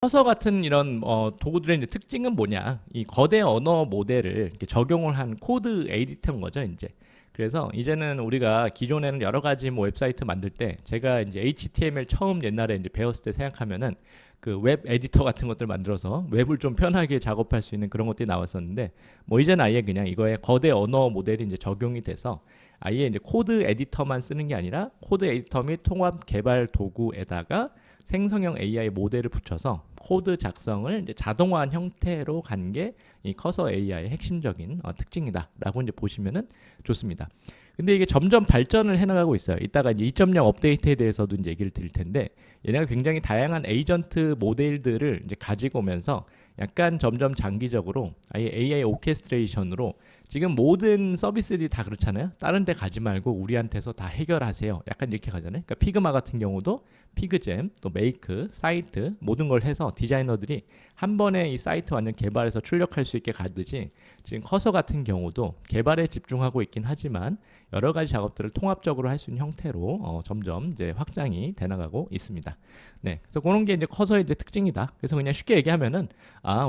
커서 같은 이런 도구들의 이제 특징은 뭐냐? 이 거대 언어 모델을 이렇게 적용을 한 코드 에디터인 거죠, 이제. 그래서 이제는 우리가 기존에는 여러 가지 뭐 웹사이트 만들 때 제가 이제 HTML 처음 옛날에 이제 배웠을 때 생각하면은 그 웹 에디터 같은 것들 만들어서 웹을 좀 편하게 작업할 수 있는 그런 것들이 나왔었는데 뭐 이제는 아예 그냥 이거에 거대 언어 모델이 이제 적용이 돼서 아예 이제 코드 에디터만 쓰는 게 아니라 코드 에디터 및 통합 개발 도구에다가 생성형 AI 모델을 붙여서 코드 작성을 이제 자동화한 형태로 간 게 이 커서 AI의 핵심적인 특징이다라고 이제 보시면은 좋습니다. 근데 이게 점점 발전을 해나가고 있어요. 이따가 이제 2.0 업데이트에 대해서도 이제 얘기를 드릴 텐데 얘네가 굉장히 다양한 에이전트 모델들을 이제 가지고 오면서 약간 점점 장기적으로 아예 AI 오케스트레이션으로 지금 모든 서비스들이 다 그렇잖아요. 다른 데 가지 말고 우리한테서 다 해결하세요. 약간 이렇게 가잖아요. 그러니까 피그마 같은 경우도 피그잼, 또 메이크, 사이트 모든 걸 해서 디자이너들이 한 번에 이 사이트 완전 개발해서 출력할 수 있게 가듯이 지금 커서 같은 경우도 개발에 집중하고 있긴 하지만 여러 가지 작업들을 통합적으로 할 수 있는 형태로 점점 이제 확장이 돼 나가고 있습니다. 네, 그래서 그런 게 이제 커서의 이제 특징이다. 그래서 그냥 쉽게 얘기하면은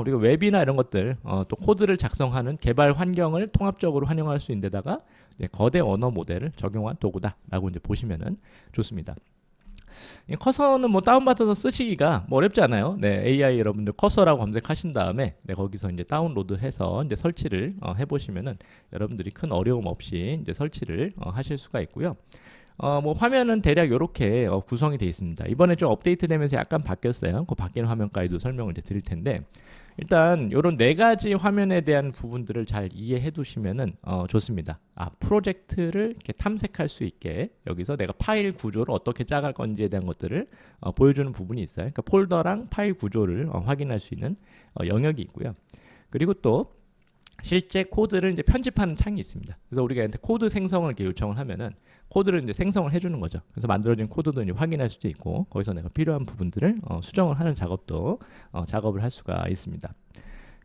우리가 웹이나 이런 것들 또 코드를 작성하는 개발 환경을 통합적으로 활용할 수 있는 데다가 이제 거대 언어 모델을 적용한 도구다라고 이제 보시면은 좋습니다. 이 커서는 뭐 다운받아서 쓰시기가 뭐 어렵지 않아요. 네, AI 여러분들 커서라고 검색하신 다음에 거기서 이제 다운로드해서 이제 설치를 해보시면은 여러분들이 큰 어려움 없이 이제 설치를 하실 수가 있고요. 뭐 화면은 대략 이렇게 구성이 되어 있습니다. 이번에 좀 업데이트되면서 약간 바뀌었어요. 그 바뀐 화면까지도 설명을 이제 드릴 텐데 일단 이런 네 가지 화면에 대한 부분들을 잘 이해해 두시면은 좋습니다. 프로젝트를 이렇게 탐색할 수 있게 여기서 내가 파일 구조를 어떻게 짜갈 건지에 대한 것들을 보여주는 부분이 있어요. 그러니까 폴더랑 파일 구조를 확인할 수 있는 영역이 있고요. 그리고 또 실제 코드를 이제 편집하는 창이 있습니다. 그래서 우리가 코드 생성을 이렇게 요청을 하면은 코드를 이제 생성을 해주는 거죠. 그래서 만들어진 코드도 이제 확인할 수도 있고 거기서 내가 필요한 부분들을 수정을 하는 작업도 작업을 할 수가 있습니다.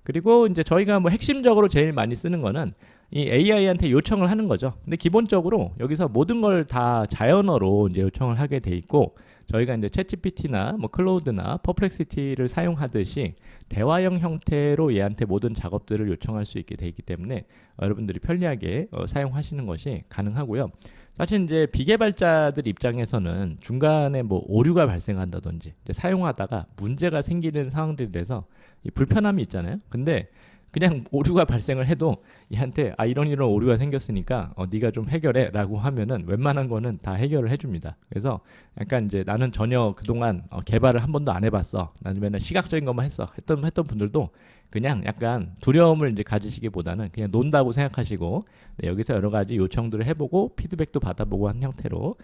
그리고 이제 저희가 뭐 핵심적으로 제일 많이 쓰는 거는 이 AI한테 요청을 하는 거죠. 근데 기본적으로 여기서 모든 걸 다 자연어로 이제 요청을 하게 돼 있고 저희가 이제 챗GPT나 뭐 클로우드나 퍼플렉시티를 사용하듯이 대화형 형태로 얘한테 모든 작업들을 요청할 수 있게 돼 있기 때문에 여러분들이 편리하게 사용하시는 것이 가능하고요. 사실 이제 비개발자들 입장에서는 중간에 뭐 오류가 발생한다든지 사용하다가 문제가 생기는 상황들이 돼서 이 불편함이 있잖아요. 근데 그냥 오류가 발생을 해도 얘한테 이런 오류가 생겼으니까 네가 좀 해결해 라고 하면은 웬만한 거는 다 해결을 해줍니다. 그래서 약간 이제 나는 전혀 그동안 개발을 한 번도 안 해봤어, 나는 맨날 시각적인 것만 했던 분들도 그냥 약간 두려움을 이제 가지시기보다는 그냥 논다고 생각하시고 여기서 여러 가지 요청들을 해보고 피드백도 받아보고 한 형태로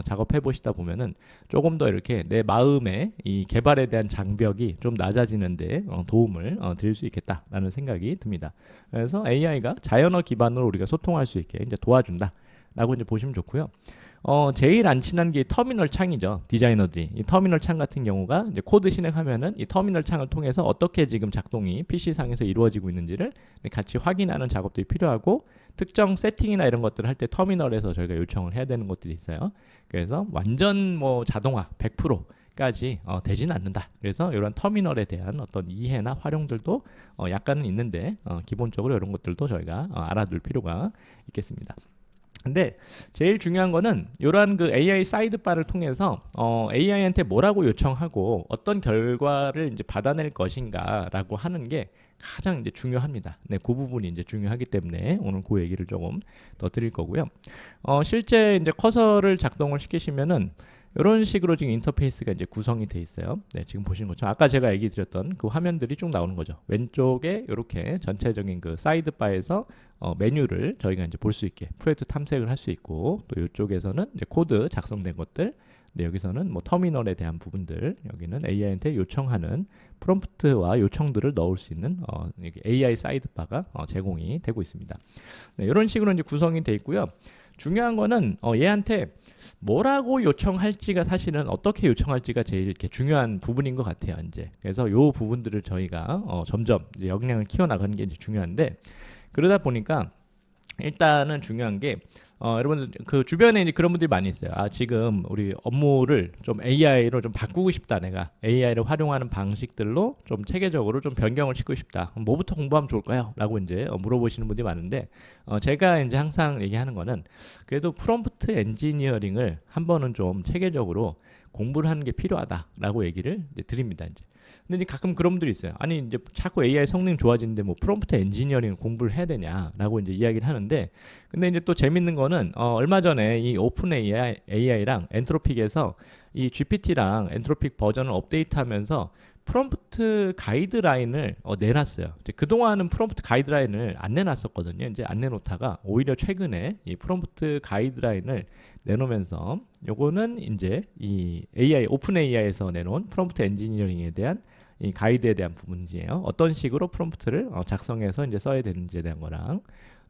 작업해 보시다 보면은 조금 더 이렇게 내 마음의 이 개발에 대한 장벽이 좀 낮아지는데 도움을 드릴 수 있겠다라는 생각이 듭니다. 그래서 AI가 자연어 기반으로 우리가 소통할 수 있게 이제 도와준다라고 이제 보시면 좋고요. 제일 안 친한 게 터미널 창이죠. 디자이너들이 이 터미널 창 같은 경우가 이제 코드 실행하면은 이 터미널 창을 통해서 어떻게 지금 작동이 PC 상에서 이루어지고 있는지를 같이 확인하는 작업들이 필요하고 특정 세팅이나 이런 것들을 할 때 터미널에서 저희가 요청을 해야 되는 것들이 있어요. 그래서 완전 뭐 자동화 100%까지 되지는 않는다. 그래서 이런 터미널에 대한 어떤 이해나 활용들도 약간은 있는데 기본적으로 이런 것들도 저희가 알아둘 필요가 있겠습니다. 근데 제일 중요한 거는 이러한 그 AI 사이드바를 통해서 AI한테 뭐라고 요청하고 어떤 결과를 이제 받아낼 것인가라고 하는 게 가장 이제 중요합니다. 네, 그 부분이 이제 중요하기 때문에 오늘 그 얘기를 조금 더 드릴 거고요. 실제 이제 커서를 작동을 시키시면은 이런 식으로 지금 인터페이스가 이제 구성이 돼 있어요. 네, 지금 보시는 것처럼 아까 제가 얘기 드렸던 그 화면들이 쭉 나오는 거죠. 왼쪽에 이렇게 전체적인 그 사이드바에서 메뉴를 저희가 이제 볼 수 있게 프로젝트 탐색을 할 수 있고 또 이쪽에서는 이제 코드 작성된 것들, 네, 여기서는 뭐 터미널에 대한 부분들, 여기는 AI한테 요청하는 프롬프트와 요청들을 넣을 수 있는 AI 사이드바가 제공이 되고 있습니다. 네, 이런 식으로 이제 구성이 돼 있고요. 중요한 거는 얘한테 뭐라고 요청할지가 사실은 어떻게 요청할지가 제일 이렇게 중요한 부분인 것 같아요. 이제 그래서 요 부분들을 저희가 점점 이제 역량을 키워나가는 게 이제 중요한데 그러다 보니까 일단은 중요한 게 여러분들 그 주변에 이제 그런 분들이 많이 있어요. 아, 지금 우리 업무를 좀 AI로 좀 바꾸고 싶다. 내가 AI를 활용하는 방식들로 좀 체계적으로 좀 변경을 시키고 싶다. 그럼 뭐부터 공부하면 좋을까요? 라고 이제 물어보시는 분들이 많은데 제가 이제 항상 얘기하는 거는 그래도 프롬프트 엔지니어링을 한 번은 좀 체계적으로 공부를 하는 게 필요하다라고 얘기를 이제 드립니다. 이제. 근데 이제 가끔 그런 분들이 있어요. 아니 이제 자꾸 AI 성능 좋아지는데 뭐 프롬프트 엔지니어링 공부를 해야 되냐라고 이제 이야기를 하는데, 근데 이제 또 재밌는 거는 얼마 전에 이 오픈 AI랑 엔트로픽에서 이 GPT랑 엔트로픽 버전을 업데이트하면서 프롬프트 가이드라인을 내놨어요. 이제 그동안은 프롬프트 가이드라인을 안 내놨었거든요. 이제 안 내놓다가 오히려 최근에 이 프롬프트 가이드라인을 내놓으면서 요거는 이제 이 AI 오픈 AI에서 내놓은 프롬프트 엔지니어링에 대한 이 가이드에 대한 부분이에요. 어떤 식으로 프롬프트를 작성해서 이제 써야 되는지에 대한 거랑,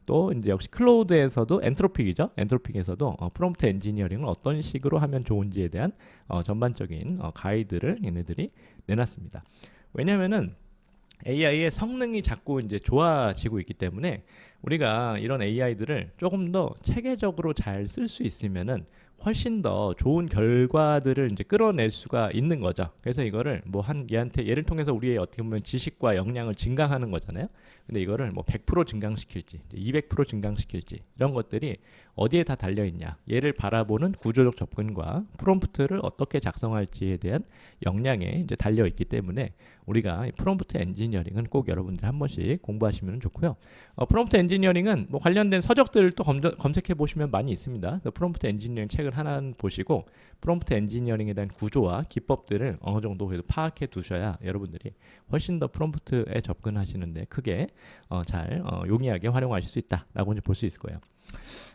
또 이제 역시 클로우드에서도 엔트로픽이죠. 엔트로픽에서도 프롬프트 엔지니어링을 어떤 식으로 하면 좋은지에 대한 전반적인 가이드를 얘네들이 내놨습니다. 왜냐면은 AI의 성능이 자꾸 이제 좋아지고 있기 때문에 우리가 이런 AI들을 조금 더 체계적으로 잘 쓸 수 있으면은 훨씬 더 좋은 결과들을 이제 끌어낼 수가 있는 거죠. 그래서 이거를 뭐 한 얘한테 얘를 통해서 우리의 어떻게 보면 지식과 역량을 증강하는 거잖아요. 근데 이거를 뭐 100% 증강시킬지, 200% 증강시킬지 이런 것들이 어디에 다 달려 있냐. 얘를 바라보는 구조적 접근과 프롬프트를 어떻게 작성할지에 대한 역량에 이제 달려 있기 때문에 우리가 프롬프트 엔지니어링은 꼭 여러분들 한 번씩 공부하시면 좋고요. 프롬프트 엔지니어링은 뭐 관련된 서적들을 또 검색해 보시면 많이 있습니다. 프롬프트 엔지니어링 책을 하나 보시고 프롬프트 엔지니어링에 대한 구조와 기법들을 어느 정도 그래도 파악해 두셔야 여러분들이 훨씬 더 프롬프트에 접근하시는데 크게 잘 용이하게 활용하실 수 있다라고 이제 볼 수 있을 거예요.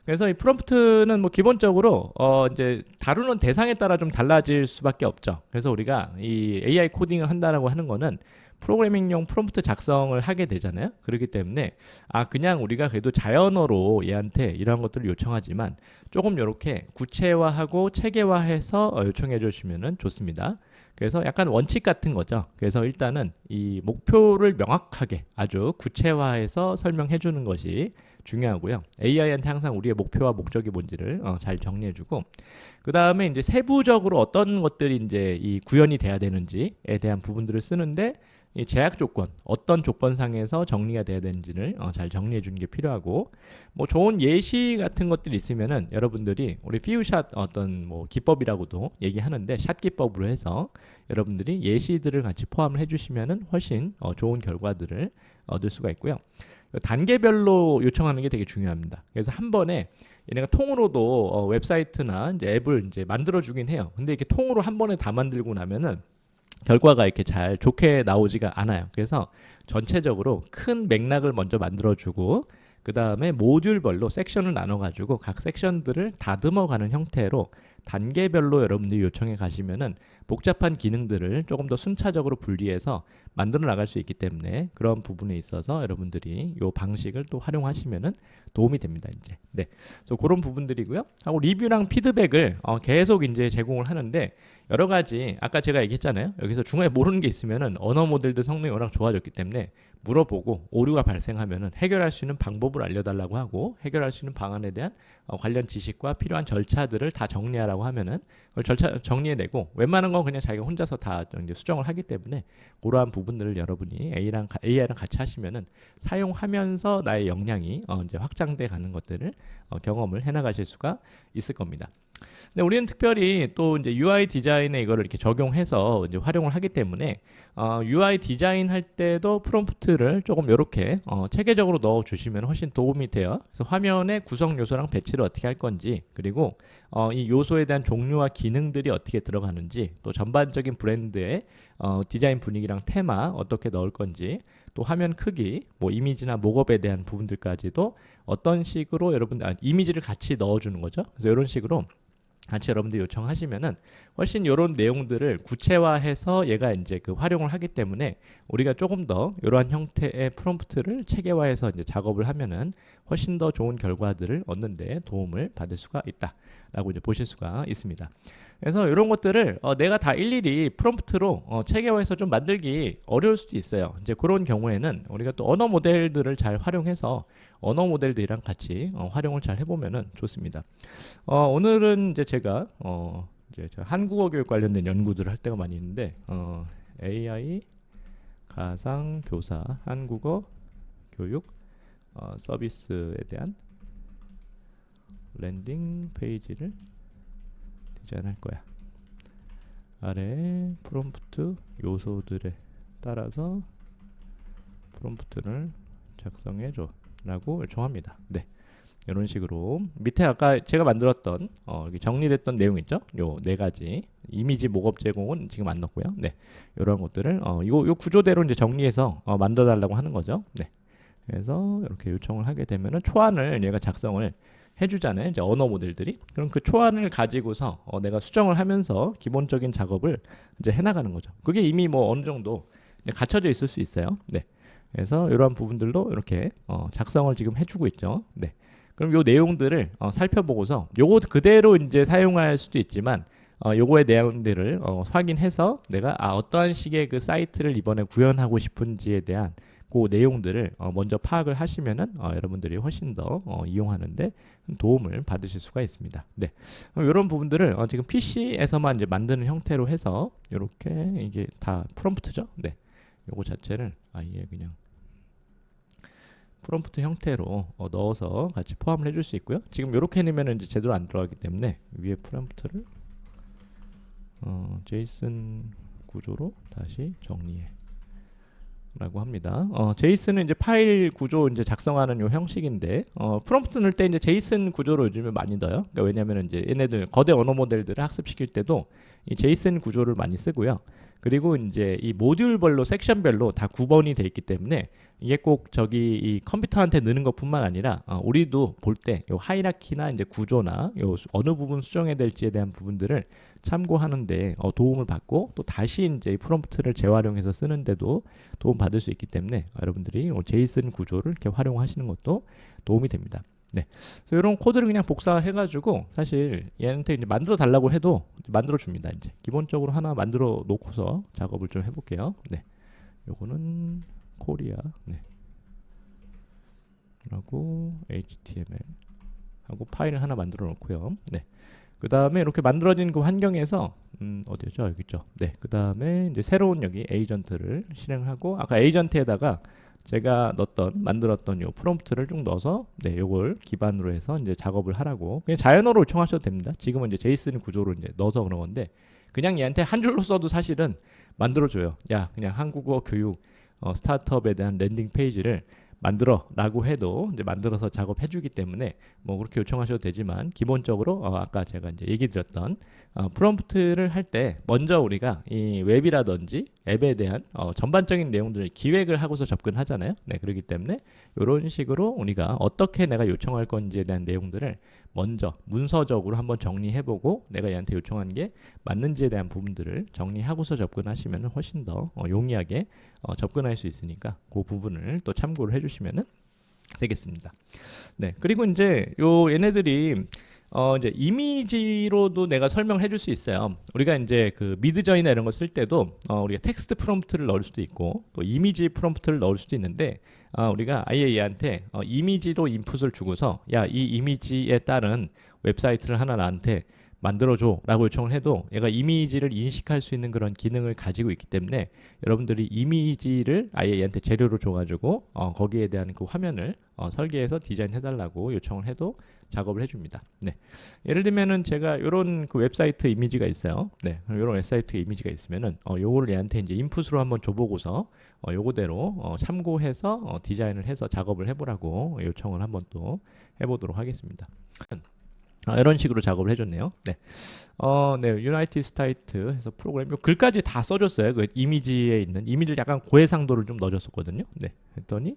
그래서 이 프롬프트는 뭐 기본적으로 이제 다루는 대상에 따라 좀 달라질 수밖에 없죠. 그래서 우리가 이 AI 코딩을 한다라고 하는 거는 프로그래밍용 프롬프트 작성을 하게 되잖아요. 그렇기 때문에 그냥 우리가 그래도 자연어로 얘한테 이런 것들을 요청하지만 조금 이렇게 구체화하고 체계화해서 요청해 주시면 좋습니다. 그래서 약간 원칙 같은 거죠. 그래서 일단은 이 목표를 명확하게 아주 구체화해서 설명해 주는 것이 중요하고요. AI한테 항상 우리의 목표와 목적이 뭔지를 잘 정리해주고, 그 다음에 이제 세부적으로 어떤 것들이 이제 이 구현이 돼야 되는지에 대한 부분들을 쓰는데 이 제약 조건, 어떤 조건상에서 정리가 돼야 되는지를 잘 정리해 주는 게 필요하고, 뭐 좋은 예시 같은 것들이 있으면은 여러분들이 우리 피우샷 어떤 뭐 기법이라고도 얘기하는데 샷 기법으로 해서 여러분들이 예시들을 같이 포함을 해주시면은 훨씬 좋은 결과들을 얻을 수가 있고요. 단계별로 요청하는 게 되게 중요합니다. 그래서 한 번에 얘네가 통으로도 웹사이트나 이제 앱을 이제 만들어 주긴 해요. 근데 이렇게 통으로 한 번에 다 만들고 나면은 결과가 이렇게 잘 좋게 나오지가 않아요. 그래서 전체적으로 큰 맥락을 먼저 만들어주고 그 다음에 모듈별로 섹션을 나눠가지고 각 섹션들을 다듬어가는 형태로 단계별로 여러분들이 요청해 가시면은 복잡한 기능들을 조금 더 순차적으로 분리해서 만들어 나갈 수 있기 때문에 그런 부분에 있어서 여러분들이 이 방식을 또 활용하시면은 도움이 됩니다. 이제 그래서 그런 부분들이고요. 하고 리뷰랑 피드백을 계속 이제 제공을 하는데 여러 가지 아까 제가 얘기했잖아요. 여기서 중간에 모르는 게 있으면은 언어 모델들 성능이 워낙 좋아졌기 때문에 물어보고 오류가 발생하면은 해결할 수 있는 방법을 알려달라고 하고 해결할 수 있는 방안에 대한 관련 지식과 필요한 절차들을 다 정리하라고 하면은 그걸 절차 정리해내고 웬만한 건 그냥 자기가 혼자서 다 이제 수정을 하기 때문에 그러한 부분들을 여러분이 AI랑 같이 하시면은 사용하면서 나의 역량이 이제 확장돼 가는 것들을 경험을 해나가실 수가 있을 겁니다. 근데 우리는 특별히 또 이제 UI 디자인에 이거를 이렇게 적용해서 이제 활용을 하기 때문에 UI 디자인 할 때도 프롬프트를 조금 이렇게 체계적으로 넣어 주시면 훨씬 도움이 돼요. 그래서 화면의 구성 요소랑 배치를 어떻게 할 건지, 그리고 이 요소에 대한 종류와 기능들이 어떻게 들어가는지, 또 전반적인 브랜드의 디자인 분위기랑 테마 어떻게 넣을 건지, 또 화면 크기, 뭐 이미지나 목업에 대한 부분들까지도 어떤 식으로 여러분들 이미지를 같이 넣어주는 거죠. 그래서 이런 식으로 같이 여러분들 요청하시면은 훨씬 이런 내용들을 구체화해서 얘가 이제 그 활용을 하기 때문에 우리가 조금 더 이러한 형태의 프롬프트를 체계화해서 이제 작업을 하면은 훨씬 더 좋은 결과들을 얻는데 도움을 받을 수가 있다라고 이제 보실 수가 있습니다. 그래서 이런 것들을 내가 다 일일이 프롬프트로 체계화해서 좀 만들기 어려울 수도 있어요. 이제 그런 경우에는 우리가 또 언어 모델들을 잘 활용해서 언어 모델들이랑 같이 활용을 잘 해보면은 좋습니다. 오늘은 이제 제가 이제 한국어 교육 관련된 연구들을 할 때가 많이 있는데 AI 가상 교사 한국어 교육 서비스에 대한 랜딩 페이지를 디자인할 거야. 아래 프롬프트 요소들에 따라서 프롬프트를 작성해 줘 라고 요청합니다. 네, 이런 식으로 밑에 아까 제가 만들었던 여기 정리됐던 내용 있죠? 요 네 가지 이미지 목업 제공은 지금 안 넣고요. 네, 이런 것들을 요 구조대로 이제 정리해서 만들어 달라고 하는 거죠. 네, 그래서 이렇게 요청을 하게 되면은 초안을 얘가 작성을 해주잖아요. 이제 언어 모델들이. 그럼 그 초안을 가지고서 내가 수정을 하면서 기본적인 작업을 이제 해나가는 거죠. 그게 이미 뭐 어느 정도 이제 갖춰져 있을 수 있어요. 네. 그래서 이러한 부분들도 이렇게 작성을 지금 해주고 있죠. 네. 그럼 요 내용들을 살펴보고서 요거 그대로 이제 사용할 수도 있지만 요거의 내용들을 확인해서 내가 어떠한 식의 그 사이트를 이번에 구현하고 싶은지에 대한 그 내용들을 먼저 파악을 하시면은 여러분들이 훨씬 더 이용하는데 도움을 받으실 수가 있습니다. 네, 이런 부분들을 지금 PC에서만 이제 만드는 형태로 해서 이렇게 이게 다 프롬프트죠. 네, 요거 자체를 아예 그냥 프롬프트 형태로 넣어서 같이 포함을 해줄 수 있고요. 지금 이렇게 넣으면 이제 제대로 안 들어가기 때문에 위에 프롬프트를 제이슨 구조로 다시 정리해. 라고 합니다. 제이슨은 이제 파일 구조 이제 작성하는 요 형식인데, 프롬프트 넣을 때 이제 제이슨 구조로 요즘에 많이 넣어요. 그러니까 왜냐면 이제 얘네들 거대 언어 모델들을 학습시킬 때도 이 제이슨 구조를 많이 쓰고요. 그리고 이제 이 모듈별로 섹션별로 다 구분이 돼 있기 때문에 이게 꼭 저기 이 컴퓨터한테 넣는 것뿐만 아니라 우리도 볼 때 요 하이라키나 이제 구조나 요 어느 부분 수정해야 될지에 대한 부분들을 참고하는데 도움을 받고 또 다시 이제 프롬프트를 재활용해서 쓰는데도 도움 받을 수 있기 때문에 여러분들이 제이슨 구조를 이렇게 활용하시는 것도 도움이 됩니다. 네, 그래서 이런 코드를 그냥 복사해가지고 사실 얘한테 이제 만들어 달라고 해도 만들어 줍니다. 이제 기본적으로 하나 만들어 놓고서 작업을 좀 해볼게요. 네, 요거는 코리아 네. 라고 HTML 하고 파일을 하나 만들어 놓고요. 네. 그 다음에 이렇게 만들어진 그 환경에서 어디죠? 여기 있죠. 네. 그 다음에 이제 새로운 여기 에이전트를 실행하고 아까 에이전트에다가 제가 만들었던 요 프롬프트를 쭉 넣어서 네, 요걸 기반으로 해서 이제 작업을 하라고 그냥 자연어로 요청하셔도 됩니다. 지금은 이제 제이슨 구조로 이제 넣어서 그런 건데 그냥 얘한테 한 줄로 써도 사실은 만들어줘요. 야, 그냥 한국어 교육 스타트업에 대한 랜딩 페이지를 만들어 라고 해도 이제 만들어서 작업해주기 때문에 뭐 그렇게 요청하셔도 되지만 기본적으로 아까 제가 이제 얘기 드렸던 프롬프트를 할 때 먼저 우리가 이 웹이라든지 앱에 대한 전반적인 내용들을 기획을 하고서 접근하잖아요. 네, 그렇기 때문에 이런 식으로 우리가 어떻게 내가 요청할 건지에 대한 내용들을 먼저 문서적으로 한번 정리해보고 내가 얘한테 요청한 게 맞는지에 대한 부분들을 정리하고서 접근하시면 훨씬 더 용이하게 접근할 수 있으니까 그 부분을 또 참고를 해주시면 되겠습니다. 네, 그리고 이제 얘네들이 이제 이미지로도 내가 설명을 해줄 수 있어요. 우리가 이제 그 미드저이나 이런 거 쓸 때도 우리가 텍스트 프롬프트를 넣을 수도 있고 또 이미지 프롬프트를 넣을 수도 있는데 우리가 아예 얘한테 이미지로 인풋을 주고서 야, 이 이미지에 따른 웹사이트를 하나 나한테 만들어줘 라고 요청을 해도 얘가 이미지를 인식할 수 있는 그런 기능을 가지고 있기 때문에 여러분들이 이미지를 아예 얘한테 재료로 줘가지고 거기에 대한 그 화면을 설계해서 디자인해달라고 요청을 해도 작업을 해줍니다. 네, 예를 들면은 제가 이런 그 웹사이트 이미지가 있어요. 네, 이런 웹사이트 이미지가 있으면은 요거를 얘한테 이제 인풋으로 한번 줘보고서 요거대로 참고해서 디자인을 해서 작업을 해보라고 요청을 한번 또 해보도록 하겠습니다. 이런 식으로 작업을 해줬네요. 네, 네, 유나이티드 스테이트 해서 프로그램 글까지 다 써줬어요. 그 이미지에 있는 이미지를 약간 고해상도를 좀 넣어줬었거든요. 네, 했더니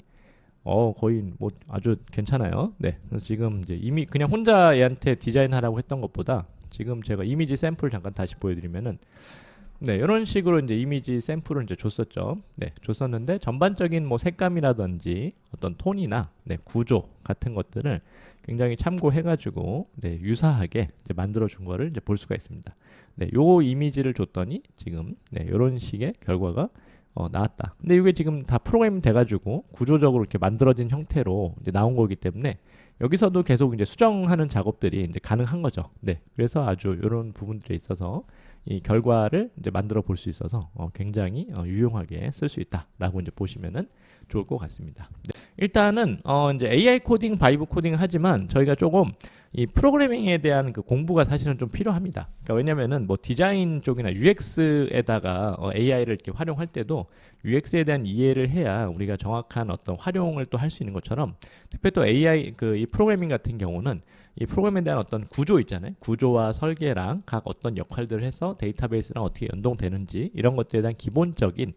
거의 뭐 아주 괜찮아요. 네, 그래서 지금 이제 이미 그냥 혼자 얘한테 디자인하라고 했던 것보다 지금 제가 이미지 샘플 잠깐 다시 보여드리면은 네, 이런 식으로 이제 이미지 샘플을 이제 줬었죠. 네, 줬었는데 전반적인 뭐 색감이라든지 어떤 톤이나 네, 구조 같은 것들을 굉장히 참고해가지고 네, 유사하게 이제 만들어준 거를 이제 볼 수가 있습니다. 네, 요 이미지를 줬더니 지금 네, 이런 식의 결과가 나왔다. 근데 이게 지금 다 프로그램 돼가지고 구조적으로 이렇게 만들어진 형태로 이제 나온 거기 때문에 여기서도 계속 이제 수정하는 작업들이 이제 가능한 거죠. 네, 그래서 아주 이런 부분들에 있어서 이 결과를 이제 만들어 볼 수 있어서 굉장히 유용하게 쓸 수 있다라고 이제 보시면은 좋을 것 같습니다. 네. 일단은 이제 AI 코딩, 바이브 코딩을 하지만 저희가 조금 이 프로그래밍에 대한 그 공부가 사실은 좀 필요합니다. 그러니까 왜냐면은 뭐 디자인 쪽이나 UX에다가 AI를 이렇게 활용할 때도 UX에 대한 이해를 해야 우리가 정확한 어떤 활용을 또 할 수 있는 것처럼 특히 또 AI 그 이 프로그래밍 같은 경우는 이 프로그램에 대한 어떤 구조 있잖아요. 구조와 설계랑 각 어떤 역할들을 해서 데이터베이스랑 어떻게 연동되는지 이런 것들에 대한 기본적인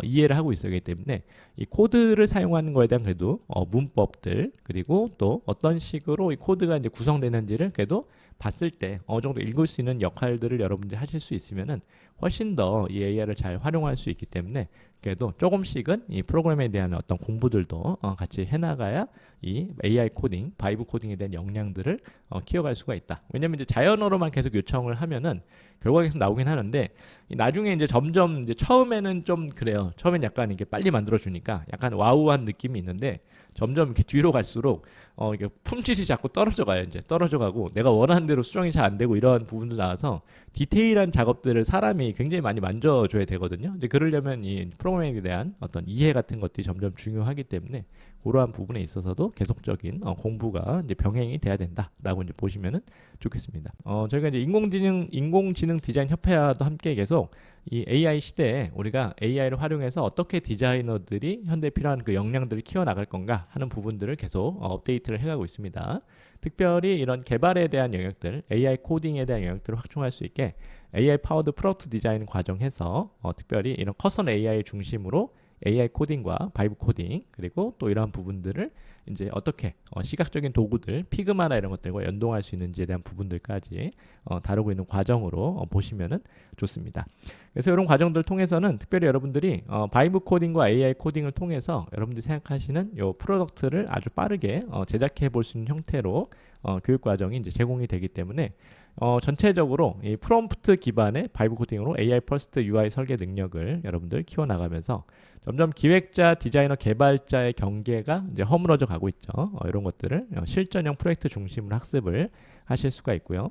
이해를 하고 있어야 하기 때문에 이 코드를 사용하는 거에 대한 그래도 문법들 그리고 또 어떤 식으로 이 코드가 이제 구성되는지를 그래도 봤을 때 어느 정도 읽을 수 있는 역할들을 여러분들이 하실 수 있으면은 훨씬 더 이 AI를 잘 활용할 수 있기 때문에 그래도 조금씩은 이 프로그램에 대한 어떤 공부들도 같이 해나가야 이 AI 코딩, 바이브 코딩에 대한 역량들을 키워갈 수가 있다. 왜냐면 이제 자연어로만 계속 요청을 하면은 결과가 계속 나오긴 하는데 나중에 이제 점점 이제 처음에는 좀 그래요. 처음엔 약간 이게 빨리 만들어 주니까 약간 와우한 느낌이 있는데 점점 이렇게 뒤로 갈수록 이게 품질이 자꾸 떨어져 가요. 이제 떨어져 가고 내가 원하는 대로 수정이 잘 안 되고 이런 부분도 나와서 디테일한 작업들을 사람이 굉장히 많이 만져줘야 되거든요. 이제 그러려면 이 프로그래밍에 대한 어떤 이해 같은 것들이 점점 중요하기 때문에 그러한 부분에 있어서도 계속적인 공부가 이제 병행이 돼야 된다라고 이제 보시면은 좋겠습니다. 저희가 이제 인공지능 디자인 협회와도 함께 계속 이 AI 시대에 우리가 AI를 활용해서 어떻게 디자이너들이 현대에 필요한 그 역량들을 키워나갈 건가 하는 부분들을 계속 업데이트를 해가고 있습니다. 특별히 이런 개발에 대한 영역들, AI 코딩에 대한 영역들을 확충할 수 있게 AI 파워드 프로덕트 디자인 과정에서 특별히 이런 커스텀 AI 중심으로 AI 코딩과 바이브 코딩 그리고 또 이러한 부분들을 이제 어떻게 시각적인 도구들 피그마나 이런 것들과 연동할 수 있는지에 대한 부분들까지 다루고 있는 과정으로 보시면은 좋습니다. 그래서 이런 과정들을 통해서는 특별히 여러분들이 바이브 코딩과 AI 코딩을 통해서 여러분들이 생각하시는 요 프로덕트를 아주 빠르게 제작해 볼 수 있는 형태로 교육 과정이 이제 제공이 되기 때문에 전체적으로 이 프롬프트 기반의 바이브 코딩으로 AI 퍼스트 UI 설계 능력을 여러분들 키워나가면서 점점 기획자, 디자이너, 개발자의 경계가 이제 허물어져 가고 있죠. 이런 것들을 실전형 프로젝트 중심으로 학습을 하실 수가 있고요.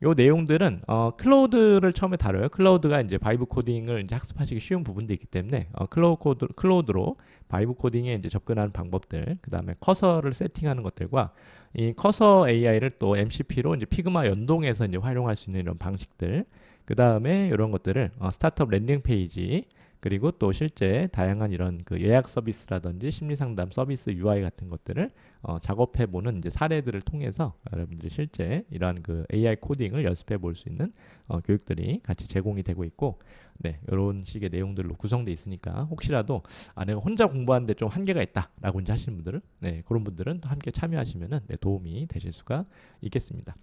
요 내용들은 클로우드를 처음에 다뤄요. 클로우드가 이제 바이브 코딩을 이제 학습하시기 쉬운 부분도 있기 때문에 클로우드로 바이브 코딩에 이제 접근하는 방법들, 그 다음에 커서를 세팅하는 것들과 이 커서 AI를 또 MCP로 이제 피그마 연동해서 이제 활용할 수 있는 이런 방식들, 그 다음에 이런 것들을 스타트업 랜딩 페이지 그리고 또 실제 다양한 이런 그 예약 서비스라든지 심리 상담 서비스 UI 같은 것들을 작업해 보는 이제 사례들을 통해서 여러분들이 실제 이러한 그 AI 코딩을 연습해 볼 수 있는 교육들이 같이 제공이 되고 있고, 네, 이런 식의 내용들로 구성되어 있으니까 혹시라도 내가 혼자 공부하는데 좀 한계가 있다라고 이제 하시는 분들은 네, 그런 분들은 함께 참여하시면은 네, 도움이 되실 수가 있겠습니다.